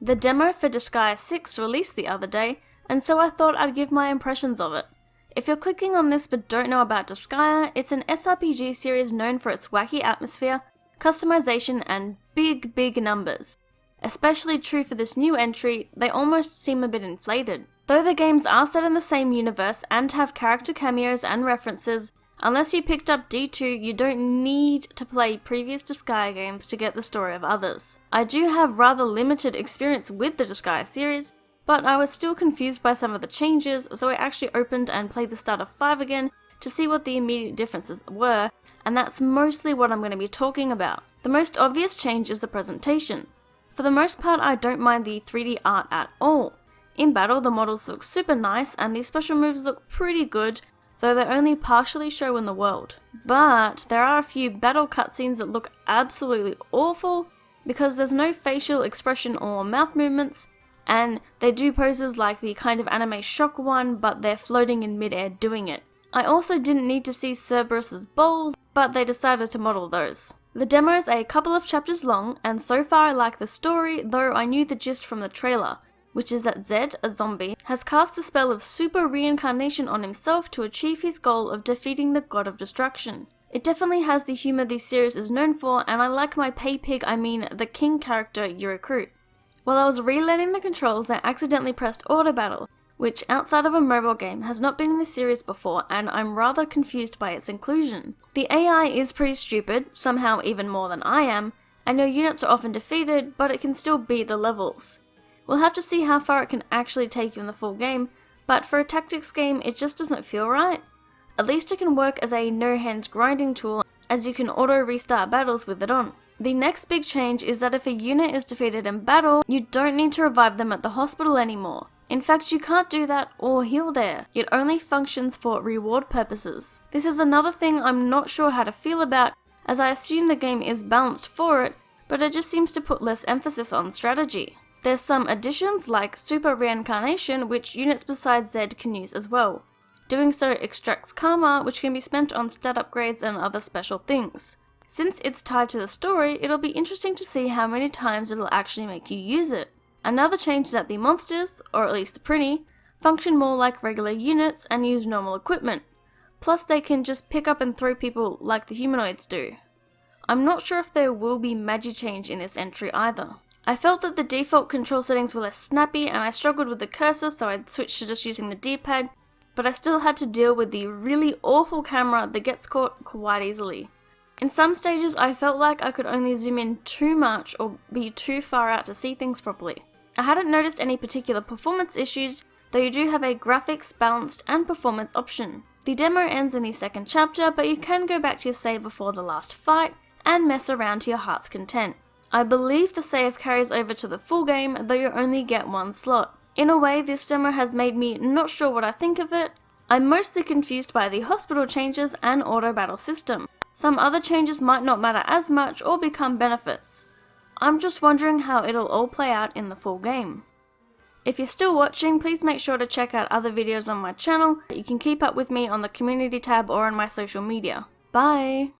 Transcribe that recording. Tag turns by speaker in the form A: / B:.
A: The demo for Disgaea 6 released the other day, and so I thought I'd give my impressions of it. If you're clicking on this but don't know about Disgaea, it's an SRPG series known for its wacky atmosphere, customization, and big numbers. Especially true for this new entry, they almost seem a bit inflated. Though the games are set in the same universe and have character cameos and references, unless you picked up D2, you don't need to play previous Disgaea games to get the story of others. I do have rather limited experience with the Disgaea series, but I was still confused by some of the changes, so I actually opened and played the start of 5 again to see what the immediate differences were, and that's mostly what I'm going to be talking about. The most obvious change is the presentation. For the most part, I don't mind the 3D art at all. In battle, the models look super nice and these special moves look pretty good, though they only partially show in the world. But there are a few battle cutscenes that look absolutely awful because there's no facial expression or mouth movements, and they do poses like the kind of anime shock one, but they're floating in midair doing it. I also didn't need to see Cerberus's balls, but they decided to model those. The demo is a couple of chapters long, and so far I like the story, though I knew the gist from the trailer, which is that Zed, a zombie, has cast the spell of super reincarnation on himself to achieve his goal of defeating the god of destruction. It definitely has the humour this series is known for, and I like my the king character you recruit. While I was relearning the controls, I accidentally pressed auto battle, which outside of a mobile game has not been in the series before, and I'm rather confused by its inclusion. The AI is pretty stupid, somehow even more than I am, and your units are often defeated, but it can still beat the levels. We'll have to see how far it can actually take you in the full game, but for a tactics game it just doesn't feel right. At least it can work as a no-hands grinding tool, as you can auto-restart battles with it on. The next big change is that if a unit is defeated in battle, you don't need to revive them at the hospital anymore. In fact, you can't do that or heal there. It only functions for reward purposes. This is another thing I'm not sure how to feel about, as I assume the game is balanced for it, but it just seems to put less emphasis on strategy. There's some additions like super reincarnation, which units besides Zed can use as well. Doing so extracts karma, which can be spent on stat upgrades and other special things. Since it's tied to the story, it'll be interesting to see how many times it'll actually make you use it. Another change is that the monsters, or at least the Prinny, function more like regular units and use normal equipment. Plus they can just pick up and throw people like the humanoids do. I'm not sure if there will be magi change in this entry either. I felt that the default control settings were less snappy and I struggled with the cursor, so I switched to just using the D-pad, but I still had to deal with the really awful camera that gets caught quite easily. In some stages I felt like I could only zoom in too much or be too far out to see things properly. I hadn't noticed any particular performance issues, though you do have a graphics, balanced, and performance option. The demo ends in the second chapter, but you can go back to your save before the last fight and mess around to your heart's content. I believe the save carries over to the full game, though you only get one slot. In a way, this demo has made me not sure what I think of it. I'm mostly confused by the hospital changes and auto battle system. Some other changes might not matter as much or become benefits. I'm just wondering how it'll all play out in the full game. If you're still watching, please make sure to check out other videos on my channel. You can keep up with me on the community tab or on my social media. Bye!